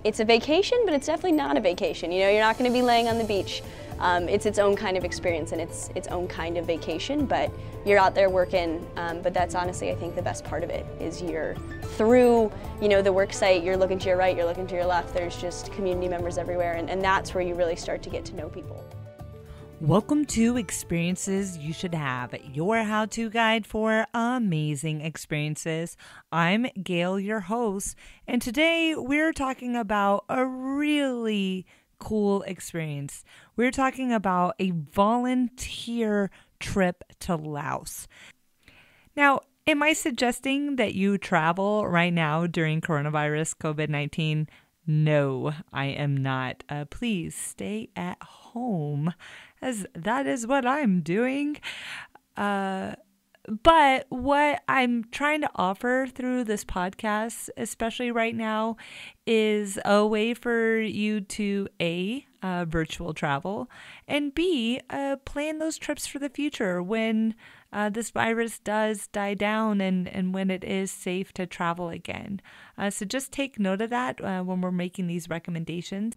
it's a vacation, but it's definitely not a vacation. You know, you're not going to be laying on the beach. It's its own kind of experience and it's its own kind of vacation, but you're out there working. But that's honestly, I think, the best part of it is you're through, you know, the work site, you're looking to your right, you're looking to your left, there's just community members everywhere, and that's where you really start to get to know people. Welcome to Experiences You Should Have, your how-to guide for amazing experiences. I'm Gail, your host, and today we're talking about a really cool experience. We're talking about a volunteer trip to Laos. Now, am I suggesting that you travel right now during coronavirus COVID-19? No, I am not. Please stay at home, as that is what I'm doing. But what I'm trying to offer through this podcast, especially right now, is a way for you to A, virtual travel, and B, plan those trips for the future when this virus does die down and when it is safe to travel again. So just take note of that when we're making these recommendations.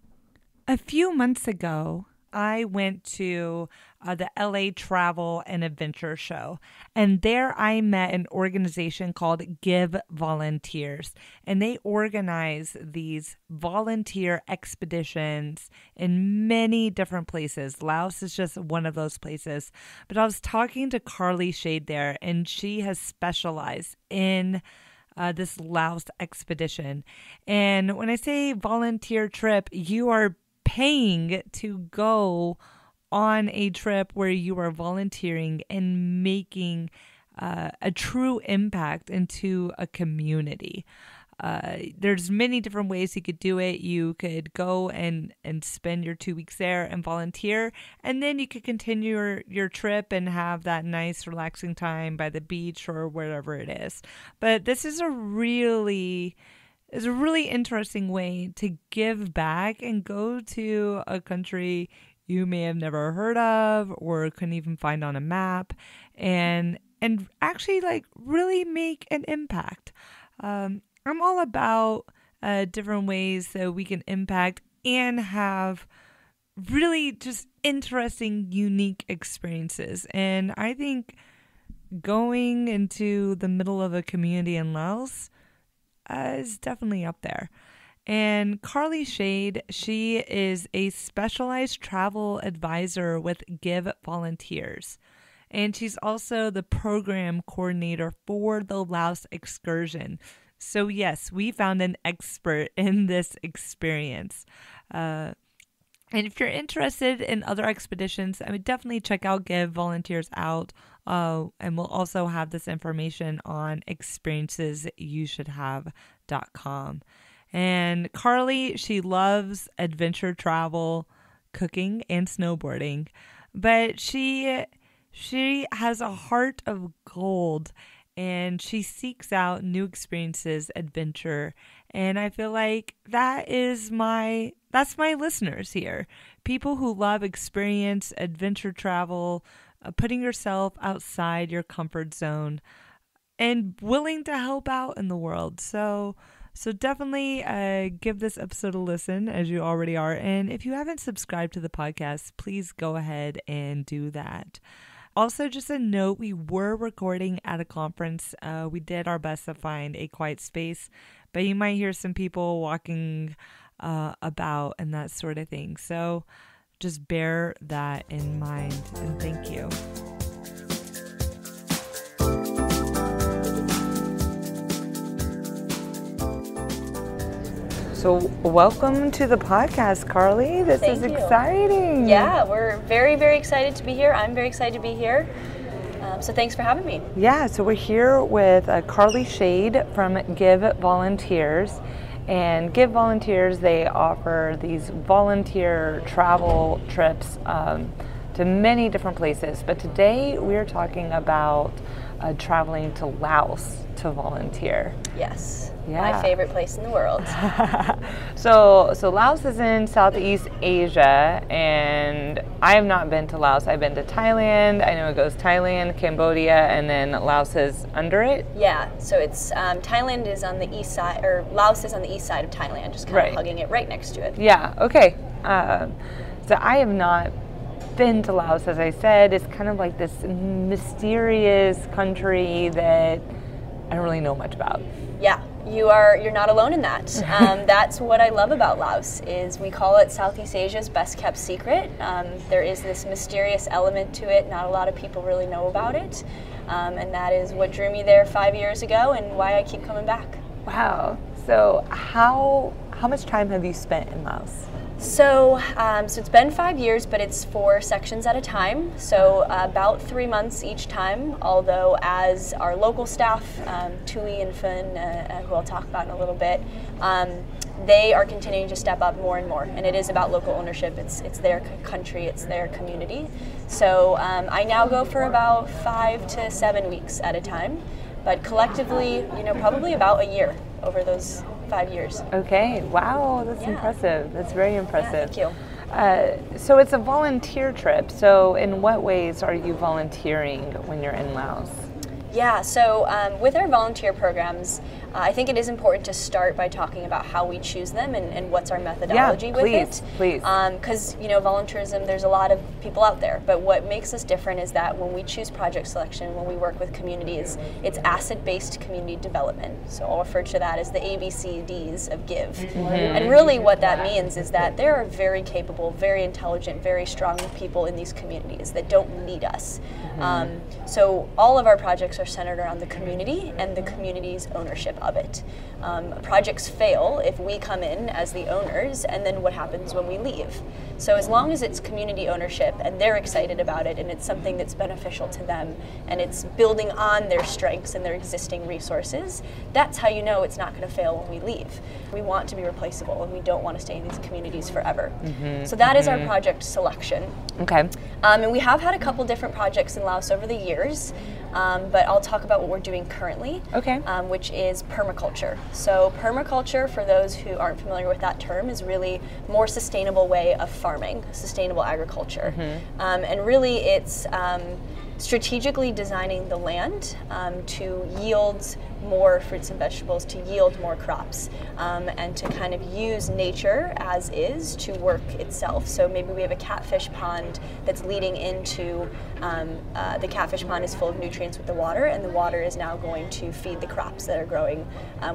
A few months ago, I went to the LA Travel and Adventure Show, and there I met an organization called Give Volunteers, and they organize these volunteer expeditions in many different places. Laos is just one of those places, but I was talking to Carly Shade there, and she has specialized in this Laos expedition. And when I say volunteer trip, you are paying to go on a trip where you are volunteering and making a true impact into a community. There's many different ways you could do it. You could go and spend your 2 weeks there and volunteer, and then you could continue your trip and have that nice relaxing time by the beach or wherever it is. But this is a really interesting way to give back and go to a country you may have never heard of or couldn't even find on a map, and actually like really make an impact. I'm all about different ways that we can impact and have really just interesting, unique experiences. And I think going into the middle of a community in Laos is definitely up there. And Carly Shade, she is a specialized travel advisor with Give Volunteers. And she's also the program coordinator for the Laos excursion. So yes, we found an expert in this experience. And if you're interested in other expeditions, I would definitely check out Give Volunteers out. And we'll also have this information on experiencesyoushouldhave.com. And Carly, she loves adventure travel, cooking, and snowboarding, but she has a heart of gold, and she seeks out new experiences, adventure, and I feel like that's my listeners here. People who love experience, adventure travel, putting yourself outside your comfort zone, and willing to help out in the world. So definitely give this episode a listen, as you already are. And if you haven't subscribed to the podcast, please go ahead and do that. Also, just a note, we were recording at a conference. We did our best to find a quiet space, but you might hear some people walking about and that sort of thing. So just bear that in mind, and thank you. So welcome to the podcast, Carly. This is exciting. Yeah, we're very, very excited to be here. I'm very excited to be here. So thanks for having me. Yeah, so we're here with Carly Shade from Give Volunteers. And Give Volunteers, they offer these volunteer travel trips to many different places. But today we're talking about traveling to Laos to volunteer. Yes, Yeah. my favorite place in the world. So Laos is in Southeast Asia, and I have not been to Laos. I've been to Thailand. I know it goes Thailand, Cambodia, and then Laos is under it. Yeah, so it's Thailand is on the east side, or Laos is on the east side of Thailand, just kind of hugging it right next to it. Yeah, okay. So I have not been to Laos, as I said. It's kind of like this mysterious country that I don't really know much about. Yeah, you're not alone in that. That's what I love about Laos, is we call it Southeast Asia's best kept secret. There is this mysterious element to it. Not a lot of people really know about it. And that is what drew me there 5 years ago and why I keep coming back. Wow. So how much time have you spent in Laos? So it's been 5 years, but it's 4 sections at a time. So about 3 months each time, although as our local staff, Tui and Fun, who I'll talk about in a little bit, they are continuing to step up more and more. And it is about local ownership. It's their country, it's their community. So I now go for about 5 to 7 weeks at a time, but collectively, probably about a year over those 5 years. Okay, wow, that's impressive. That's very impressive. Yeah, thank you. So it's a volunteer trip. So in what ways are you volunteering when you're in Laos? Yeah, so with our volunteer programs, I think it is important to start by talking about how we choose them and what's our methodology with it. Please. Because, volunteerism, there's a lot of people out there, but what makes us different is that when we choose project selection, when we work with communities, it's asset-based community development. So I'll refer to that as the ABCDs of GIVE. Mm-hmm. And really what that means is that there are very capable, very intelligent, very strong people in these communities that don't need us. So all of our projects are centered around the community and the community's ownership of it. Projects fail if we come in as the owners, and then what happens when we leave. So as long as it's community ownership and they're excited about it and it's something that's beneficial to them and it's building on their strengths and their existing resources, that's how you know it's not going to fail when we leave. We want to be replaceable and we don't want to stay in these communities forever. So that is our project selection. Okay. And we have had a couple different projects in Laos over the years, but I'll talk about what we're doing currently, which is permaculture. So permaculture, for those who aren't familiar with that term, is really more sustainable way of farming, sustainable agriculture. And really it's strategically designing the land to yield more fruits and vegetables, to yield more crops, and to kind of use nature as is to work itself. So maybe we have a catfish pond that's leading into, the catfish pond is full of nutrients with the water, and the water is now going to feed the crops that are growing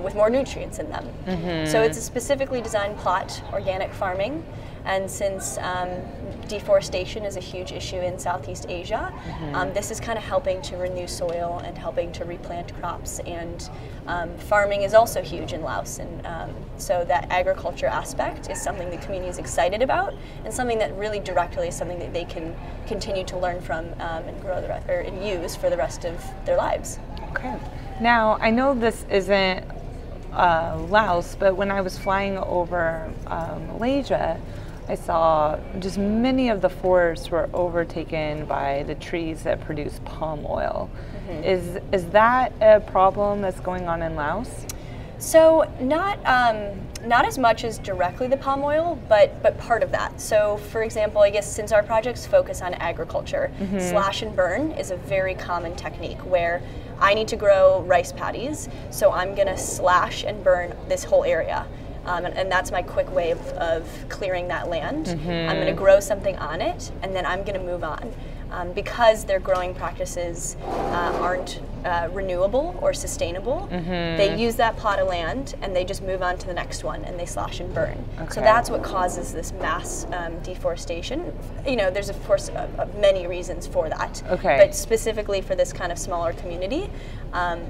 with more nutrients in them. So it's a specifically designed plot, organic farming. And since deforestation is a huge issue in Southeast Asia, this is kind of helping to renew soil and helping to replant crops. And farming is also huge in Laos. And so that agriculture aspect is something the community is excited about, and something that really directly is something that they can continue to learn from and grow and use for the rest of their lives. Okay. Now, I know this isn't Laos, but when I was flying over Malaysia, I saw just many of the forests were overtaken by the trees that produce palm oil. Is that a problem that's going on in Laos? So not as much as directly the palm oil, but part of that. So for example, I guess since our projects focus on agriculture, slash and burn is a very common technique where I need to grow rice paddies, so I'm gonna slash and burn this whole area. And that's my quick way of clearing that land. I'm going to grow something on it, and then I'm going to move on. Because their growing practices aren't renewable or sustainable, they use that plot of land and they just move on to the next one and they slash and burn. So that's what causes this mass deforestation. There's of course many reasons for that, but specifically for this kind of smaller community,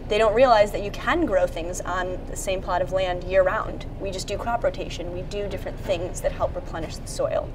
they don't realize that you can grow things on the same plot of land year round. We just do crop rotation. We do different things that help replenish the soil.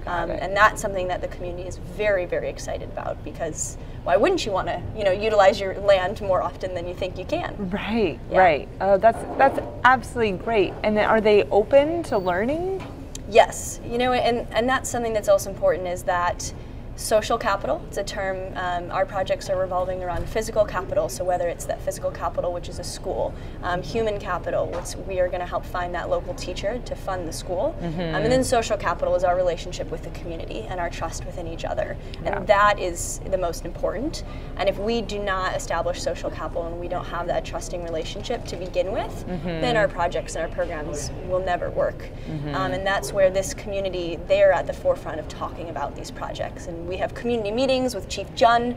And that's something that the community is very, very excited about, because why wouldn't you want to, utilize your land more often than you think you can? Right, right. That's absolutely great. And then are they open to learning? Yes, and that's something that's also important, is that Social capital, it's a term, our projects are revolving around physical capital, so whether it's that physical capital, which is a school, human capital, which we are going to help find that local teacher to fund the school, and then social capital is our relationship with the community and our trust within each other, and that is the most important. And if we do not establish social capital and we don't have that trusting relationship to begin with, then our projects and our programs will never work. And that's where this community, they're at the forefront of talking about these projects. And we have community meetings with Chief Jun.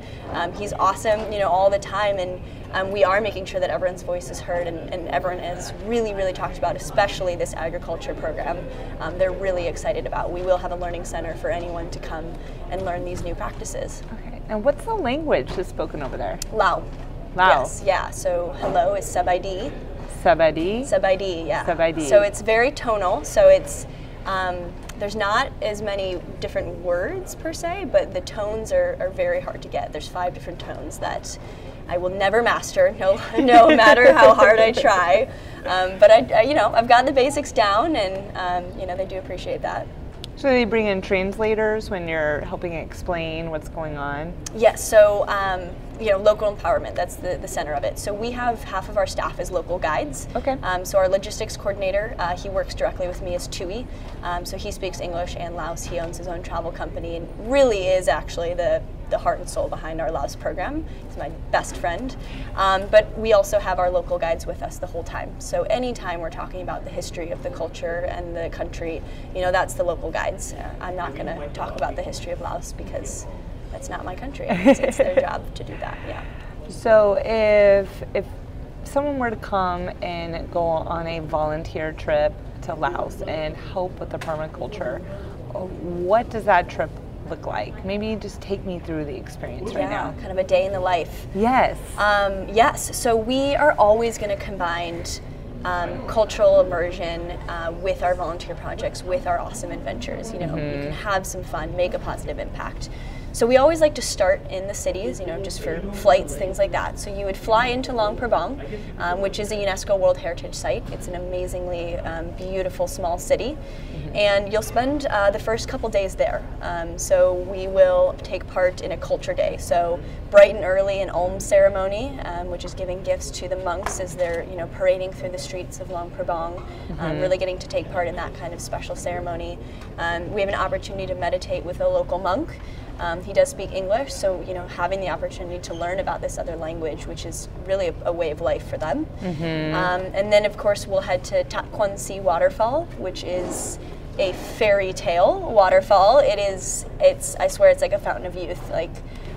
He's awesome, all the time, and we are making sure that everyone's voice is heard, and everyone is really, really talked about, especially this agriculture program. They're really excited about. We will have a learning center for anyone to come and learn these new practices. Okay, and what's the language that's spoken over there? Lao. Lao. Yes, yeah, so hello is Sabaidi. Sabaidi? Sabaidi, yeah. Sabaidi. So it's very tonal, so it's, there's not as many different words per se, but the tones are very hard to get. There's 5 different tones that I will never master, no matter how hard I try. But I've got the basics down, and they do appreciate that. So they bring in translators when you're helping explain what's going on? Yes, so local empowerment, that's the center of it. So we have half of our staff as local guides. Okay. So our logistics coordinator, he works directly with me as Tui. So he speaks English and Laos. He owns his own travel company and really is actually the heart and soul behind our Laos program. He's my best friend. But we also have our local guides with us the whole time. So anytime we're talking about the history of the culture and the country, that's the local guides. I'm not going to talk about the history of Laos because that's not my country. It's their job to do that, yeah. So if someone were to come and go on a volunteer trip to Laos and help with the permaculture, what does that trip look like? Maybe just take me through the experience right now. Kind of a day in the life. Yes. Yes, so we are always going to combine cultural immersion with our volunteer projects, with our awesome adventures. You can have some fun, make a positive impact. So we always like to start in the cities, just for flights, things like that. So you would fly into Luang Prabang, which is a UNESCO World Heritage Site. It's an amazingly beautiful small city. And you'll spend the first couple days there. So we will take part in a culture day. So bright and early, an Om ceremony, which is giving gifts to the monks as they're parading through the streets of Luang Prabang, really getting to take part in that kind of special ceremony. We have an opportunity to meditate with a local monk. He does speak English, so having the opportunity to learn about this other language, which is really a way of life for them. And then, of course, we'll head to Tak Kwan Si Waterfall, which is a fairy tale waterfall. I swear it's like a fountain of youth.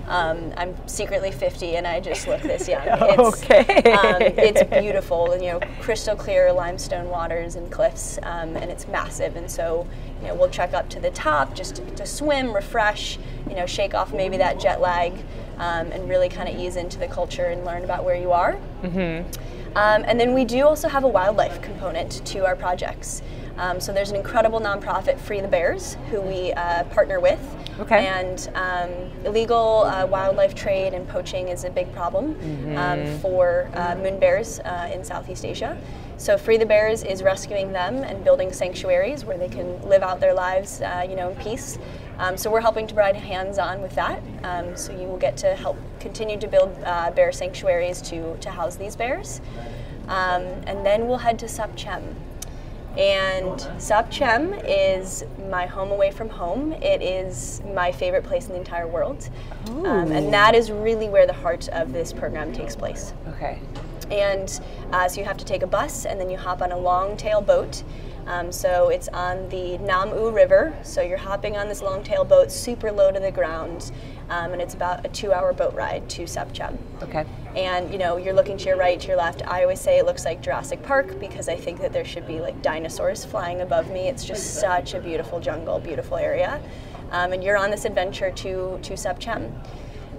I'm secretly 50 and I just look this young. It's beautiful, crystal clear limestone waters and cliffs, and it's massive. And so, we'll trek up to the top just to swim, refresh, shake off maybe that jet lag, and really kind of ease into the culture and learn about where you are. And then we do also have a wildlife component to our projects. So there's an incredible nonprofit, Free the Bears, who we partner with. And illegal wildlife trade and poaching is a big problem for moon bears in Southeast Asia. So Free the Bears is rescuing them and building sanctuaries where they can live out their lives, in peace. So we're helping to provide hands-on with that. So you will get to help continue to build bear sanctuaries to house these bears. And then we'll head to Sap Chem. And Sap Chem is my home away from home. It is my favorite place in the entire world. And that is really where the heart of this program takes place. Okay. And so you have to take a bus and then you hop on a long tail boat. So it's on the Nam U River. So you're hopping on this long tail boat, super low to the ground. And it's about a 2-hour boat ride to Sap Chem. Okay. And you're looking to your right, to your left. I always say it looks like Jurassic Park because I think that there should be like dinosaurs flying above me. It's just such a beautiful jungle, beautiful area. And you're on this adventure to Sap Chem.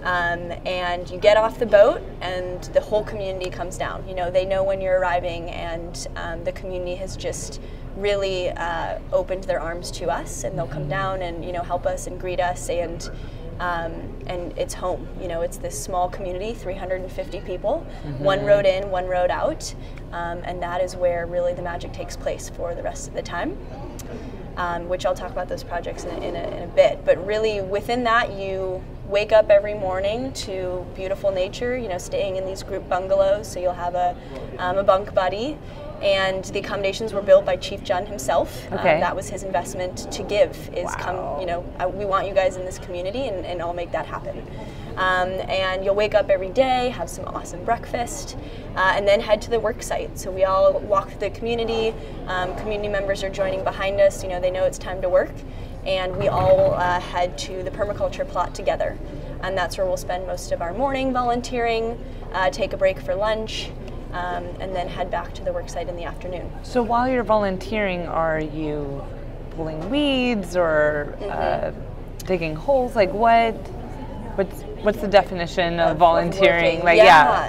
And you get off the boat and the whole community comes down. They know when you're arriving, and the community has just really opened their arms to us, and they'll come down and help us and greet us, and it's home. It's this small community, 350 people, one road in, one road out, and that is where really the magic takes place for the rest of the time. which I'll talk about those projects in a bit. But really, within that, you wake up every morning to beautiful nature, staying in these group bungalows, so you'll have a bunk buddy. And the accommodations were built by Chief John himself. Okay. That was his investment to give, is we want you guys in this community, and I'll make that happen. And you'll wake up every day, have some awesome breakfast, and then head to the work site. So we all walk through the community. Community members are joining behind us. They know it's time to work. And we all head to the permaculture plot together. And that's where we'll spend most of our morning volunteering, take a break for lunch, and then head back to the work site in the afternoon. So while you're volunteering, are you pulling weeds or digging holes? Like what's the definition of volunteering?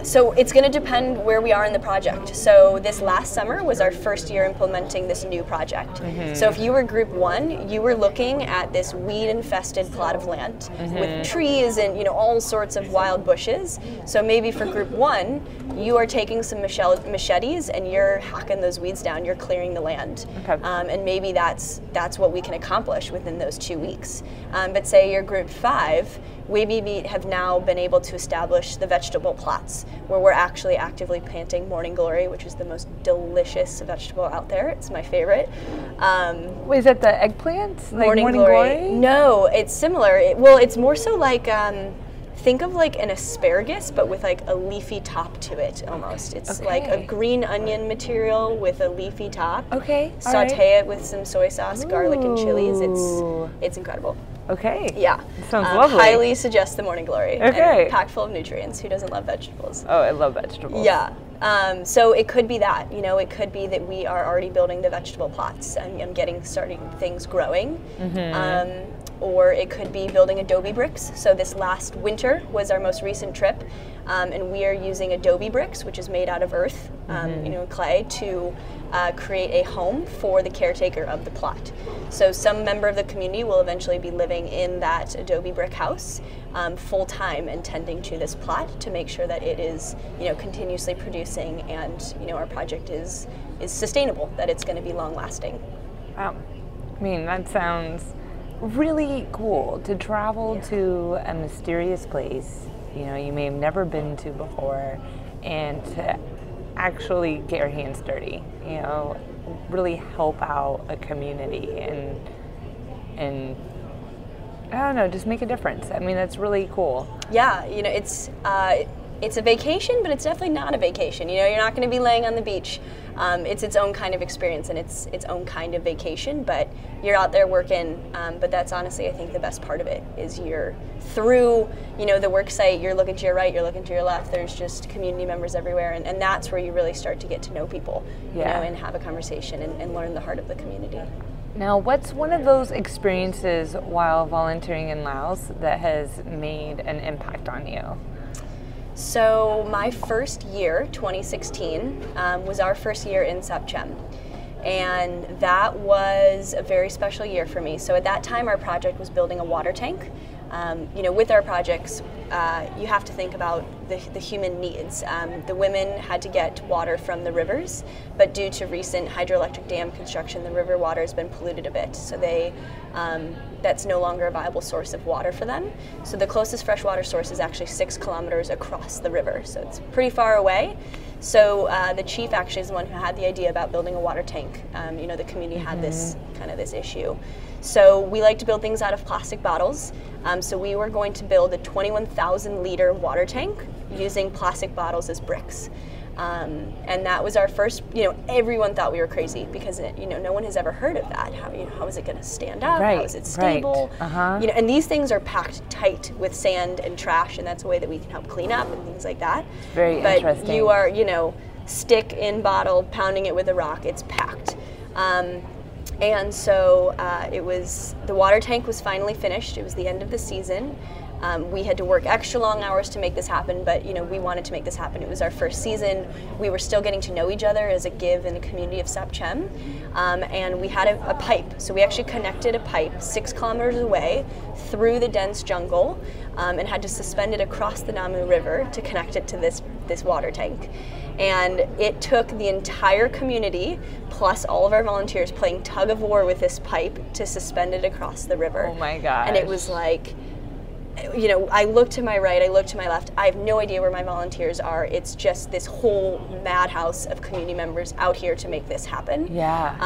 So it's going to depend where we are in the project. So this last summer was our first year implementing this new project. So if you were group 1, you were looking at this weed-infested plot of land with trees and all sorts of wild bushes. So maybe for group 1, you are taking some machetes and you're hacking those weeds down. You're clearing the land, and maybe that's what we can accomplish within those 2 weeks. But say you're group 5. We have now been able to establish the vegetable plots where we're actually actively planting morning glory, which is the most delicious vegetable out there. It's my favorite. Is that the eggplant? Like morning glory? No, it's similar. It's more so like, think of like an asparagus, but with like a leafy top to it almost. It's like a green onion material with a leafy top. Okay. Saute it with some soy sauce, garlic, and chilies. It's incredible. Okay. Yeah. Sounds lovely. Highly suggest the morning glory. Okay. And packed full of nutrients. Who doesn't love vegetables? Oh, I love vegetables. Yeah. So it could be that, it could be that we are already building the vegetable plots and starting things growing. Or it could be building adobe bricks. So this last winter was our most recent trip, and we are using adobe bricks, which is made out of earth, clay, to create a home for the caretaker of the plot. So some member of the community will eventually be living in that adobe brick house full time and tending to this plot to make sure that it is continuously producing and our project is sustainable, that it's going to be long lasting. Wow. I mean, that sounds really cool to travel to a mysterious place you may have never been to before, and to actually get your hands dirty, really help out a community and I don't know, just make a difference. I mean, that's really cool. Yeah, it's a vacation, but it's definitely not a vacation. You're not going to be laying on the beach. It's its own kind of experience and it's its own kind of vacation, but you're out there working. But that's honestly, I think, the best part of it is you're through, the work site, you're looking to your right, you're looking to your left, there's just community members everywhere, and that's where you really start to get to know people, and have a conversation and learn the heart of the community. Now, what's one of those experiences while volunteering in Laos that has made an impact on you? So my first year, 2016, was our first year in Sapchem. And that was a very special year for me. So at that time, our project was building a water tank. With our projects, you have to think about the human needs. The women had to get water from the rivers, but due to recent hydroelectric dam construction, the river water has been polluted a bit. So that's no longer a viable source of water for them. So the closest freshwater source is actually 6 kilometers across the river. So it's pretty far away. So the chief actually is the one who had the idea about building a water tank. The community had this issue. So we like to build things out of plastic bottles. So we were going to build a 21,000 liter water tank using plastic bottles as bricks. And that was our first, everyone thought we were crazy because, no one has ever heard of that. How is it going to stand up? Right, how is it stable? Right. And these things are packed tight with sand and trash, and that's a way that we can help clean up and things like that. Very interesting. But you are, stick in bottle, pounding it with a rock, it's packed. And so the water tank was finally finished. It was the end of the season. We had to work extra long hours to make this happen, but we wanted to make this happen. It was our first season. We were still getting to know each other as a give in the community of Sapchem, and we had a pipe. So we actually connected a pipe 6 kilometers away through the dense jungle, and had to suspend it across the Namu River to connect it to this this water tank. And it took the entire community, plus all of our volunteers, playing tug of war with this pipe to suspend it across the river. Oh my gosh. And it was like, you know, I look to my right, I look to my left, I have no idea where my volunteers are. It's just this whole madhouse of community members out here to make this happen. Yeah.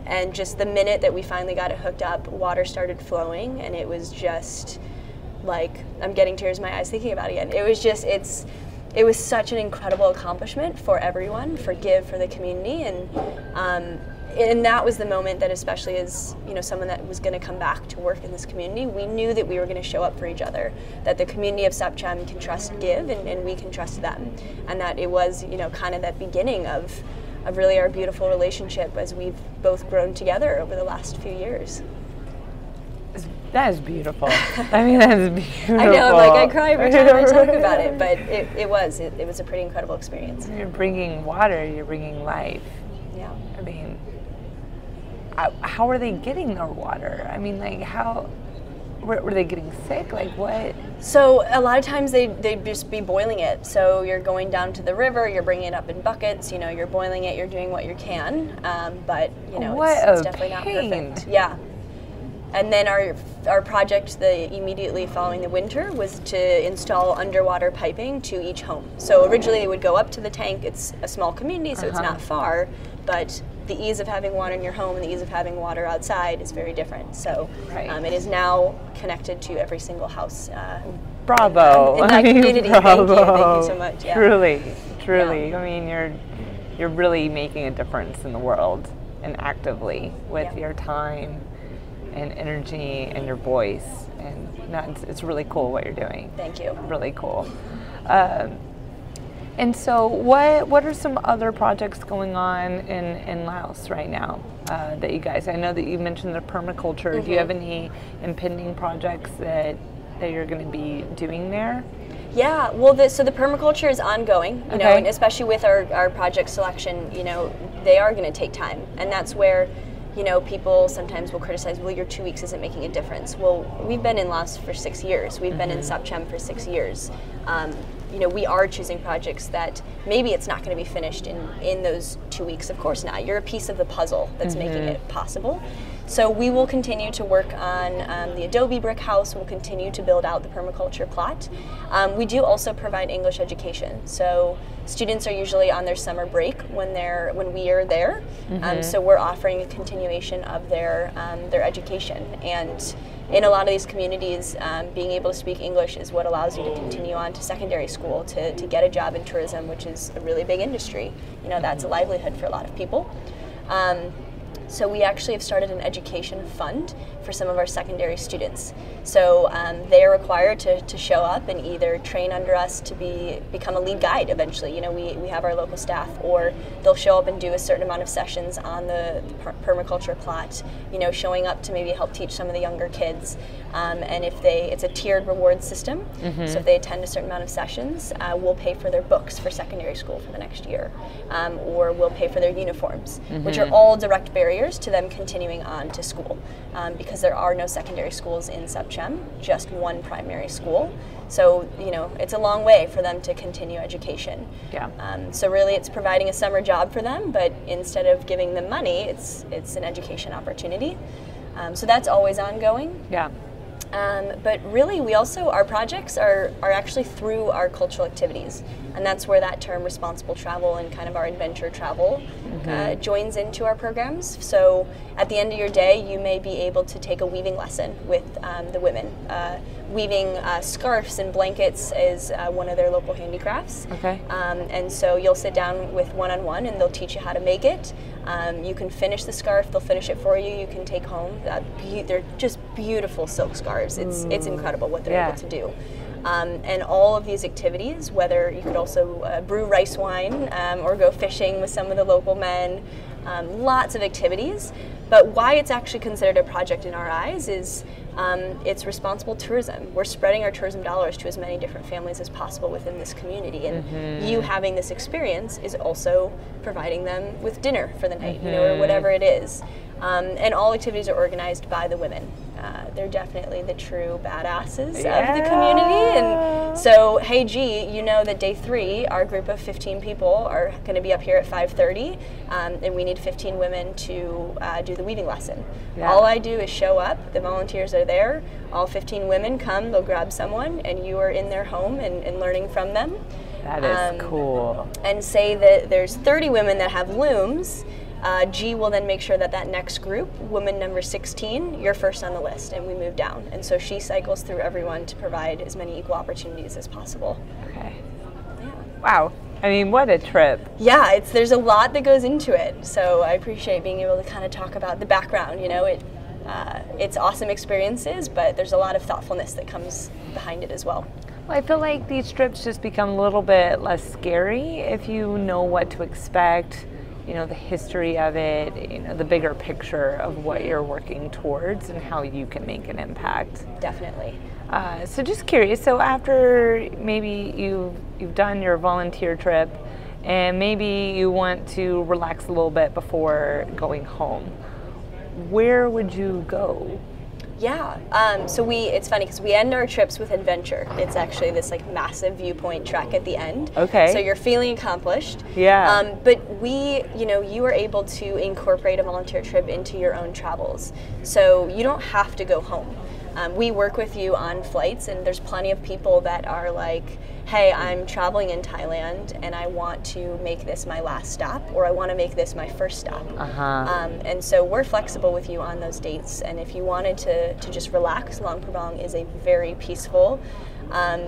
And just the minute that we finally got it hooked up, water started flowing, and it was just like, I'm getting tears in my eyes thinking about it again. It was just, it was such an incredible accomplishment for everyone, for the community, and that was the moment that, especially as, you know, someone that was going to come back to work in this community, we knew that we were going to show up for each other, that the community of Sapcham can trust Give, and we can trust them, and that it was, you know, kind of that beginning of really our beautiful relationship as we've both grown together over the last few years. That is beautiful. I mean, that is beautiful. I know, like, I cry every time I talk about it, but it was a pretty incredible experience. You're bringing water, you're bringing life. Yeah. I mean, how are they getting their water? I mean, like, how, were they getting sick? Like, what? So a lot of times they'd just be boiling it. So you're going down to the river, you're bringing it up in buckets, you know, you're boiling it, you're doing what you can, but, you know, it's definitely not perfect. Yeah. And then our project immediately following the winter was to install underwater piping to each home. So originally they would go up to the tank. It's a small community, so it's not far, but the ease of having water in your home and the ease of having water outside is very different. So it is now connected to every single house. Bravo! In that community. Bravo. Thank you so much. Yeah. Truly. Yeah. I mean, you're really making a difference in the world, and actively with your time and energy and your voice, and it's really cool what you're doing. Thank you. Really cool. And so what are some other projects going on in Laos right now that you guys, I know that you mentioned the permaculture. Mm-hmm. Do you have any impending projects that you're going to be doing there? Yeah, well, so the permaculture is ongoing, you know, and especially with our project selection, you know, they are going to take time, and that's where, you know, people sometimes will criticize, well, your 2 weeks isn't making a difference. Well, we've been in Laos for 6 years. We've been in Sapcham for 6 years. You know, we are choosing projects that maybe it's not going to be finished in those 2 weeks. Of course not. You're a piece of the puzzle that's making it possible. So we will continue to work on the adobe brick house. We'll continue to build out the permaculture plot. We do also provide English education. So students are usually on their summer break when we are there. So we're offering a continuation of their education. And in a lot of these communities, being able to speak English is what allows you to continue on to secondary school, to get a job in tourism, which is a really big industry. You know, that's a livelihood for a lot of people. So we actually have started an education fund for some of our secondary students. So they are required to show up and either train under us to become a lead guide eventually. You know, we have our local staff, or they'll show up and do a certain amount of sessions on the permaculture plot, you know, showing up to maybe help teach some of the younger kids. And if it's a tiered reward system, so if they attend a certain amount of sessions, we'll pay for their books for secondary school for the next year, or we'll pay for their uniforms, which are all direct barriers to them continuing on to school, because there are no secondary schools in Sapcham, just one primary school. So, you know, it's a long way for them to continue education. Yeah. So really it's providing a summer job for them, but instead of giving them money, it's an education opportunity. So that's always ongoing. Yeah. But really, our projects are actually through our cultural activities, and that's where that term responsible travel and kind of our adventure travel joins into our programs. So at the end of your day, you may be able to take a weaving lesson with the women. Weaving scarves and blankets is one of their local handicrafts. Okay. And so you'll sit down with one-on-one, and they'll teach you how to make it. You can finish the scarf, they'll finish it for you, you can take home. They're just beautiful silk scarves. It's incredible what they're able to do. And all of these activities, whether you could also brew rice wine or go fishing with some of the local men, lots of activities. But why it's actually considered a project in our eyes is it's responsible tourism. We're spreading our tourism dollars to as many different families as possible within this community. And you having this experience is also providing them with dinner for the night, or whatever it is. And all activities are organized by the women. They're definitely the true badasses of the community. And so, hey G, you know that day 3, our group of 15 people are going to be up here at 5:30, and we need 15 women to do the weaving lesson. All I do is show up, the volunteers are there, all 15 women come, they'll grab someone, and you are in their home and learning from them. That is cool. And say that there's 30 women that have looms. G will then make sure that that next group, woman number 16, you're first on the list, and we move down. And so she cycles through everyone to provide as many equal opportunities as possible. Okay. Yeah. Wow. I mean, what a trip. Yeah, there's a lot that goes into it. So I appreciate being able to kind of talk about the background. It's awesome experiences, but there's a lot of thoughtfulness that comes behind it as well. Well, I feel like these trips just become a little bit less scary if you know what to expect. The history of it, the bigger picture of what you're working towards and how you can make an impact. Definitely. So just curious, so after maybe you've done your volunteer trip and maybe you want to relax a little bit before going home, where would you go? Yeah, so it's funny because we end our trips with adventure. It's actually this massive viewpoint trek at the end. Okay. So you're feeling accomplished. Yeah. But you are able to incorporate a volunteer trip into your own travels. So you don't have to go home. We work with you on flights, and there's plenty of people that are like, hey, I'm traveling in Thailand and I want to make this my last stop, or I want to make this my first stop. And so we're flexible with you on those dates. And if you wanted to just relax, Luang Prabang is a very peaceful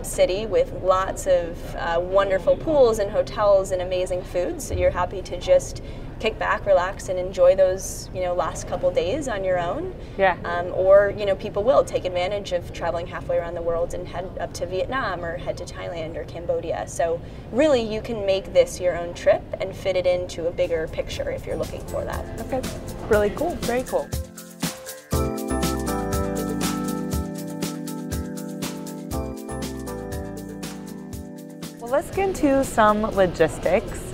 city with lots of wonderful pools and hotels and amazing food. So you're happy to just kick back, relax, and enjoy those last couple days on your own. Yeah. Or people will take advantage of traveling halfway around the world and head up to Vietnam or head to Thailand or Cambodia. So really you can make this your own trip and fit it into a bigger picture if you're looking for that. Okay. Really cool. Very cool. Well, let's get into some logistics.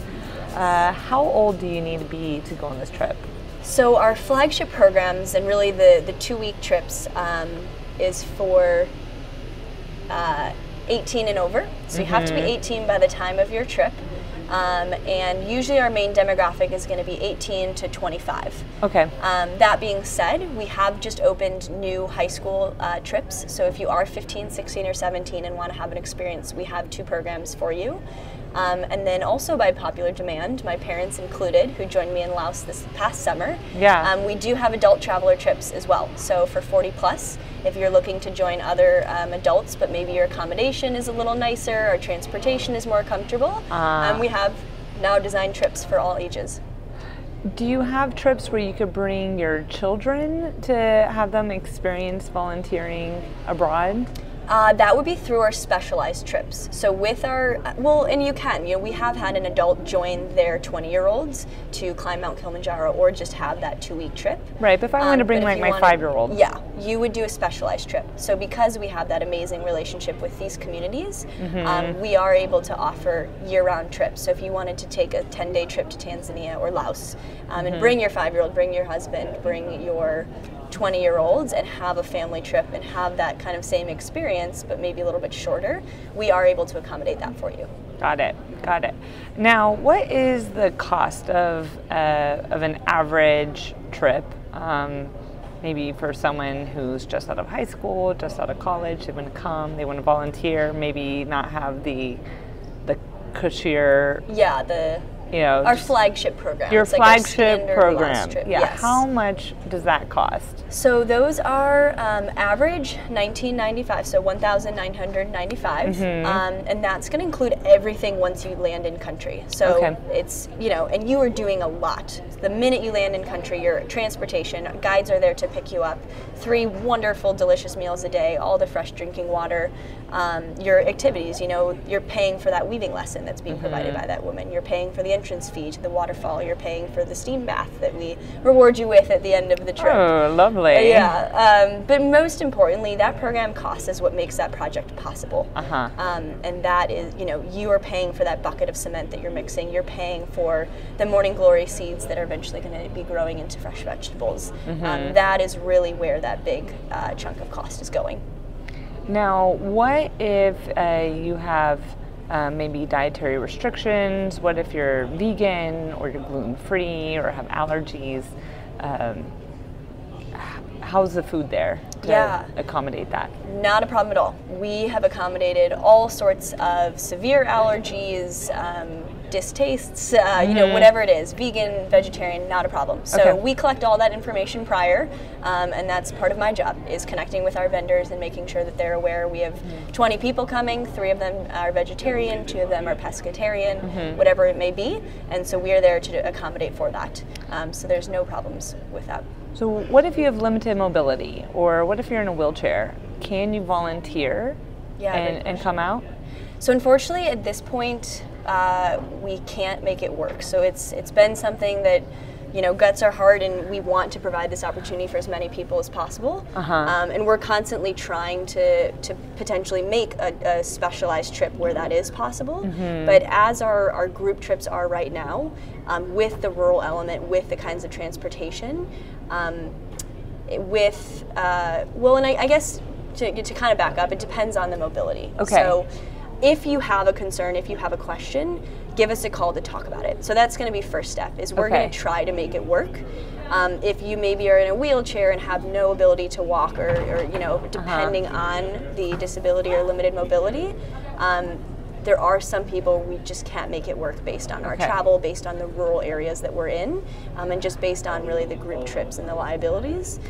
How old do you need to be to go on this trip? So our flagship programs, and really the 2-week trips, is for 18 and over. So you have to be 18 by the time of your trip. And usually our main demographic is going to be 18 to 25. Okay. That being said, we have just opened new high school trips. So if you are 15, 16, or 17 and want to have an experience, we have 2 programs for you. And then also by popular demand, my parents included, who joined me in Laos this past summer, we do have adult traveler trips as well. So for 40 plus, if you're looking to join other adults, but maybe your accommodation is a little nicer or transportation is more comfortable, we have now designed trips for all ages. Do you have trips where you could bring your children to have them experience volunteering abroad? That would be through our specialized trips. So with our, and you can, we have had an adult join their 20-year-olds to climb Mount Kilimanjaro or just have that 2-week trip. Right, but if I want to bring my 5-year-old. Yeah, you would do a specialized trip. So because we have that amazing relationship with these communities, we are able to offer year-round trips. So if you wanted to take a 10-day trip to Tanzania or Laos and bring your 5-year-old, bring your husband, bring your 20-year-olds and have a family trip and have that kind of same experience, but maybe a little bit shorter, we are able to accommodate that for you. Got it. Now, what is the cost of an average trip? Maybe for someone who's just out of high school, just out of college, they want to come, they want to volunteer, maybe not have the cushier. Yeah, our flagship program. Your flagship program. Yeah. Yes. How much does that cost? So those are average $19.95, so $1,995, and that's going to include everything once you land in country. So it's and you are doing a lot. The minute you land in country, your transportation, guides are there to pick you up, 3 wonderful, delicious meals a day, all the fresh drinking water, your activities. You're paying for that weaving lesson that's being provided by that woman. You're paying for the entrance fee to the waterfall. You're paying for the steam bath that we reward you with at the end of the trip. Oh, lovely. Yeah, but most importantly, that program cost is what makes that project possible. And that is, you are paying for that bucket of cement that you're mixing. You're paying for the morning glory seeds that are eventually going to be growing into fresh vegetables. That is really where that big chunk of cost is going. Now, what if you have maybe dietary restrictions? What if you're vegan or you're gluten-free or have allergies? How's the food there to accommodate that? Not a problem at all. We have accommodated all sorts of severe allergies, distastes, whatever it is, vegan, vegetarian, not a problem. So we collect all that information prior, and that's part of my job, is connecting with our vendors and making sure that they're aware. We have 20 people coming, 3 of them are vegetarian, 2 of them are pescatarian, whatever it may be, and so we are there to accommodate for that. So there's no problems with that. So what if you have limited mobility, or what if you're in a wheelchair? Can you volunteer and come out? So unfortunately, at this point, we can't make it work. So it's been something that, guts our heart, and we want to provide this opportunity for as many people as possible. And we're constantly trying to potentially make a specialized trip where that is possible. But as our group trips are right now, with the rural element, with the kinds of transportation, and I guess to kind of back up, it depends on the mobility. So if you have a concern, if you have a question, give us a call to talk about it. So that's going to be first step, is we're going to try to make it work. If you maybe are in a wheelchair and have no ability to walk, or depending on the disability or limited mobility, there are some people we just can't make it work based on our travel, based on the rural areas that we're in, and just based on really the group trips and the liabilities.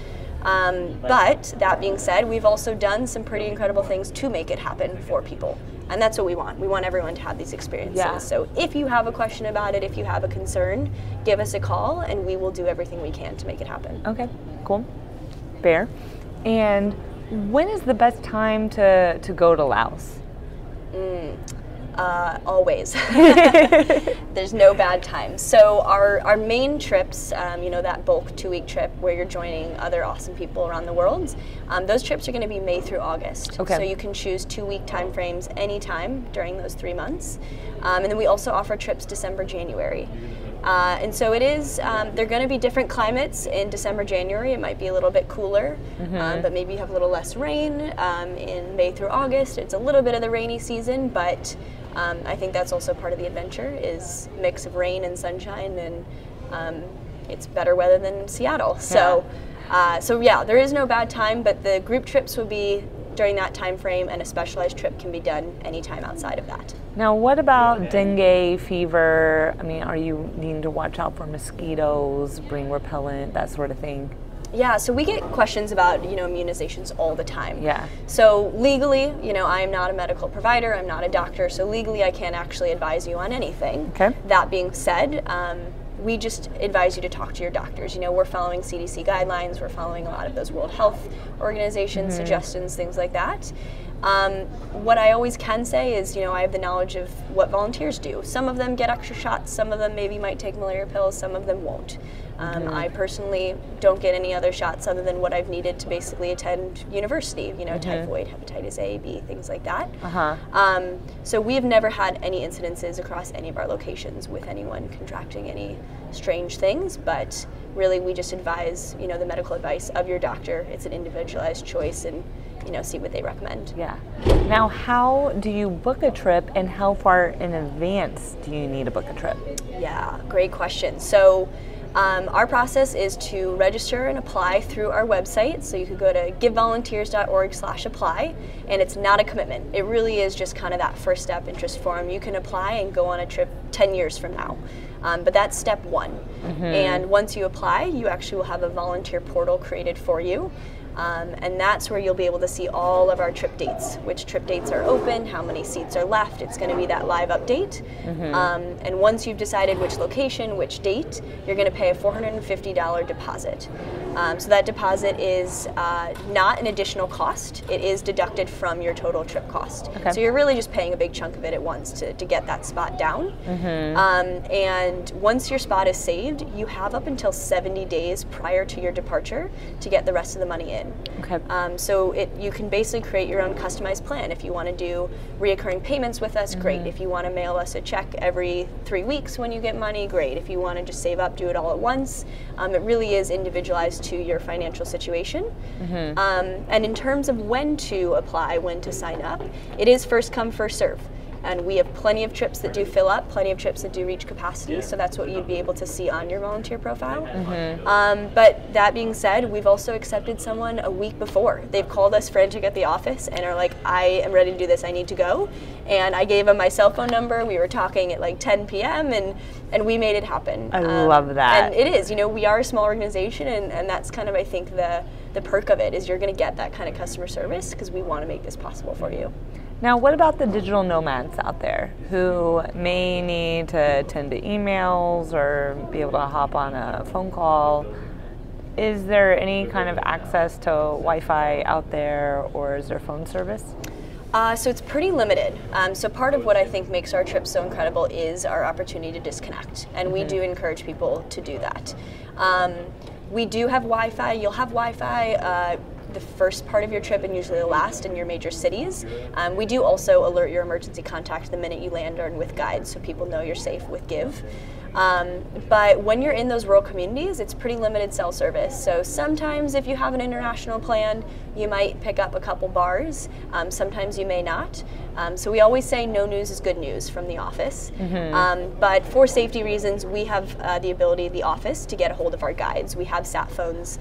But that being said, we've also done some pretty incredible things to make it happen for people. And that's what we want. We want everyone to have these experiences. So if you have a question about it, if you have a concern, give us a call and we will do everything we can to make it happen. Okay, cool. Fair. And when is the best time to go to Laos? Always. There's no bad time. So our main trips, that bulk 2-week trip where you're joining other awesome people around the world, those trips are going to be May through August. So you can choose 2-week time frames anytime during those 3 months. And then we also offer trips December, January. And so it is, they're going to be different climates in December, January. It might be a little bit cooler, but maybe you have a little less rain. In May through August, it's a little bit of the rainy season, but I think that's also part of the adventure, is mix of rain and sunshine, and it's better weather than Seattle. So there is no bad time, but the group trips will be during that time frame, and a specialized trip can be done anytime outside of that. Now, what about dengue fever? I mean, are you needing to watch out for mosquitoes, bring repellent, that sort of thing? Yeah, so we get questions about, immunizations all the time. Yeah. So legally, I am not a medical provider, I'm not a doctor, so legally I can't actually advise you on anything. That being said, we just advise you to talk to your doctors. We're following CDC guidelines, we're following a lot of those World Health Organization suggestions, things like that. What I always can say is, I have the knowledge of what volunteers do. Some of them get extra shots, some of them maybe might take malaria pills, some of them won't. I personally don't get any other shots other than what I've needed to basically attend university, typhoid, hepatitis A, B, things like that. So we have never had any incidences across any of our locations with anyone contracting any strange things, but really we just advise, the medical advice of your doctor. It's an individualized choice, and see what they recommend. Yeah. Now, how do you book a trip, and how far in advance do you need to book a trip? Yeah, great question. So our process is to register and apply through our website. So you could go to givevolunteers.org/apply, and it's not a commitment. It really is just kind of that first step interest form. You can apply and go on a trip 10 years from now. But that's step 1. And once you apply, you actually will have a volunteer portal created for you. And that's where you'll be able to see all of our trip dates, which trip dates are open, how many seats are left. It's going to be that live update. And once you've decided which location, which date, you're going to pay a $450 deposit. So that deposit is not an additional cost. It is deducted from your total trip cost. So you're really just paying a big chunk of it at once to get that spot down. And once your spot is saved, you have up until 70 days prior to your departure to get the rest of the money in. So you can basically create your own customized plan. If you want to do reoccurring payments with us, great. If you want to mail us a check every 3 weeks when you get money, great. If you want to just save up, do it all at once. It really is individualized to your financial situation. And in terms of when to apply, when to sign up, it is first come, first serve. And we have plenty of trips that do fill up, plenty of trips that do reach capacity, so that's what you'd be able to see on your volunteer profile. But that being said, we've also accepted someone a week before. They've called us frantic at the office and are like, I am ready to do this, I need to go. And I gave them my cell phone number, we were talking at like 10 p.m. and we made it happen. I love that. And it is, we are a small organization, and that's kind of, I think, the perk of it, is you're gonna get that kind of customer service because we wanna make this possible for you. Now, what about the digital nomads out there who may need to attend to emails or be able to hop on a phone call? Is there any kind of access to Wi-Fi out there, or is there phone service? So it's pretty limited. So part of what I think makes our trip so incredible is our opportunity to disconnect, and we do encourage people to do that. We do have Wi-Fi. You'll have Wi-Fi the first part of your trip and usually the last in your major cities. We do also alert your emergency contact the minute you land or with guides, so people know you're safe with Give. But when you're in those rural communities, it's pretty limited cell service. So sometimes if you have an international plan, you might pick up a couple bars. Sometimes you may not. So we always say no news is good news from the office. But for safety reasons, we have the ability, the office, to get a hold of our guides. We have sat phones,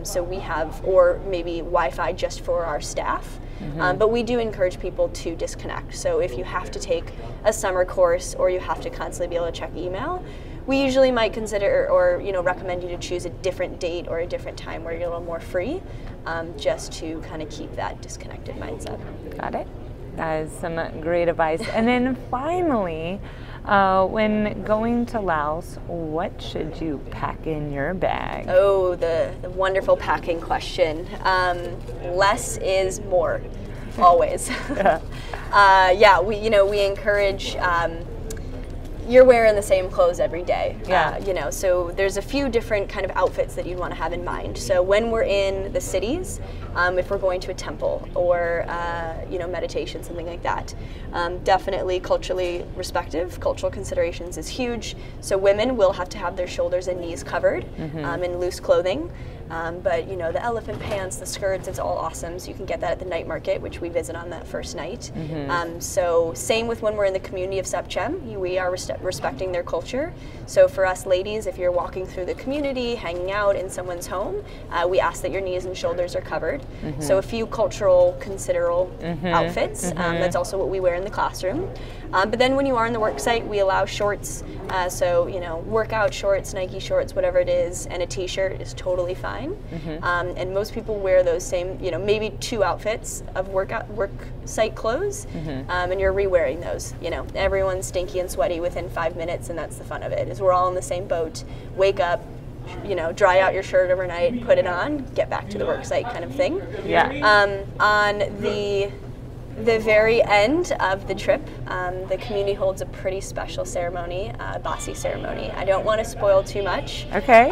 so we have, or maybe Wi-Fi just for our staff. But we do encourage people to disconnect. So if you have to take a summer course or you have to constantly be able to check email, we usually might consider or recommend you to choose a different date or a different time where you're a little more free, just to kind of keep that disconnected mindset. Got it. That is some great advice. And then finally, when going to Laos, what should you pack in your bag? Oh, the wonderful packing question. Less is more, always. Yeah, we encourage. You're wearing the same clothes every day. So there's a few different kind of outfits that you'd want to have in mind. So when we're in the cities, if we're going to a temple or meditation, something like that, definitely culturally respective. Cultural considerations is huge. So women will have to have their shoulders and knees covered in loose clothing. But the elephant pants, the skirts, it's all awesome. So you can get that at the night market, which we visit on that first night. So same with when we're in the community of Sepchem, we are respecting their culture. So for us ladies, if you're walking through the community, hanging out in someone's home, we ask that your knees and shoulders are covered. So a few cultural considerable outfits. That's also what we wear in the classroom. But then when you are on the work site, we allow shorts. So workout shorts, Nike shorts, whatever it is, and a t-shirt is totally fine. And most people wear those same, maybe 2 outfits of work site clothes, and you're re-wearing those. Everyone's stinky and sweaty within 5 minutes, and that's the fun of it, is we're all in the same boat. Wake up, dry out your shirt overnight, put it on, get back to the work site kind of thing. On the very end of the trip, the community holds a pretty special ceremony, a Basi ceremony. I don't want to spoil too much. Okay.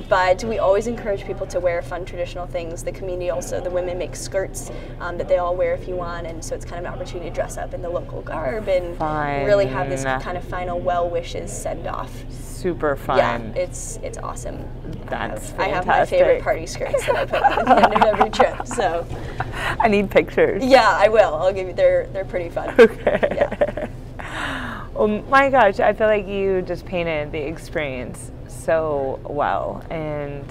But we always encourage people to wear fun traditional things. The community also, the women make skirts that they all wear if you want, and so it's kind of an opportunity to dress up in the local garb and really have this kind of final well wishes send off. Super fun. Yeah, it's awesome. That's fantastic. I have my favorite party skirts that I put on at the end of every trip. So I need pictures. Yeah, I will. I'll give you. They're pretty fun. Okay. Yeah. Well, my gosh, I feel like you just painted the experience so well, and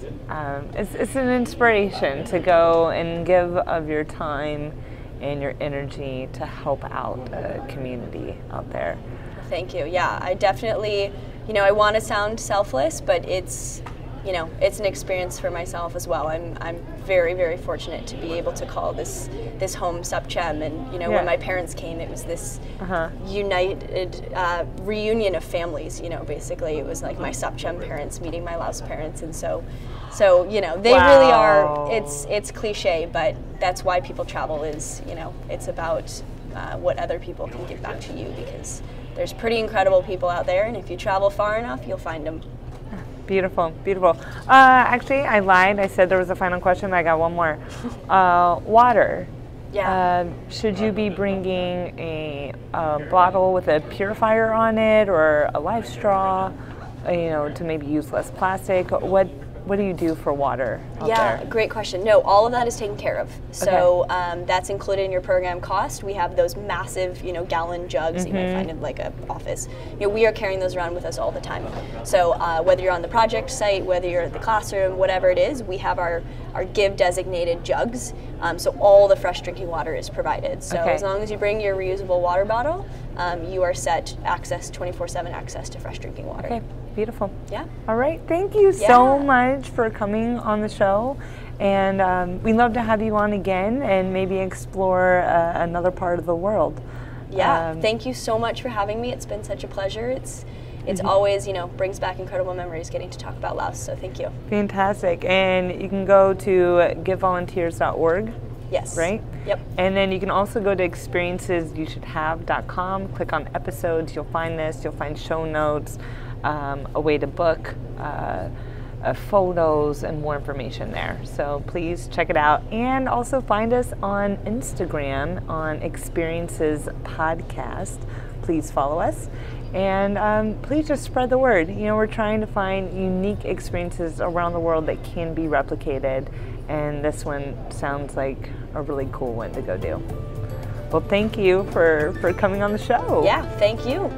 it's an inspiration to go and give of your time and your energy to help out the community out there. Thank you. Yeah, I definitely you know, I want to sound selfless, but it's, you know, it's an experience for myself as well. I'm very, very fortunate to be able to call this home Sapchem, and you know, when my parents came, it was this united reunion of families. You know, basically, it was like my Sapchem parents meeting my Laos parents, and so you know, they really are. It's cliche, but that's why people travel. Is, you know, it's about what other people can give back to you, because there's pretty incredible people out there, and if you travel far enough, you'll find them. Beautiful, beautiful. Actually, I lied. I said there was a final question, but I got one more. Water. Yeah. Should you be bringing a bottle with a purifier on it, or a life straw, you know, to maybe use less plastic? What do you do for water out there? Great question. No, all of that is taken care of. So that's included in your program cost. We have those massive, you know, gallon jugs that you might find in like an office. You know, we are carrying those around with us all the time. So whether you're on the project site, whether you're at the classroom, whatever it is, we have our give designated jugs. So all the fresh drinking water is provided. So as long as you bring your reusable water bottle, you are set access, 24/7 access to fresh drinking water. Okay. Beautiful. Yeah. All right. Thank you so much for coming on the show. And we'd love to have you on again and maybe explore another part of the world. Yeah. Thank you so much for having me. It's been such a pleasure. It's always, you know, brings back incredible memories getting to talk about Laos. So thank you. Fantastic. And you can go to givevolunteers.org. Yes. Right? Yep. And then you can also go to experiencesyoushouldhave.com, click on episodes, you'll find this, you'll find show notes, a way to book, photos, and more information there. So please check it out. And also find us on Instagram on Experiences Podcast. Please follow us. And please just spread the word. You know, we're trying to find unique experiences around the world that can be replicated. And this one sounds like a really cool one to go do. Well, thank you for coming on the show. Yeah, thank you.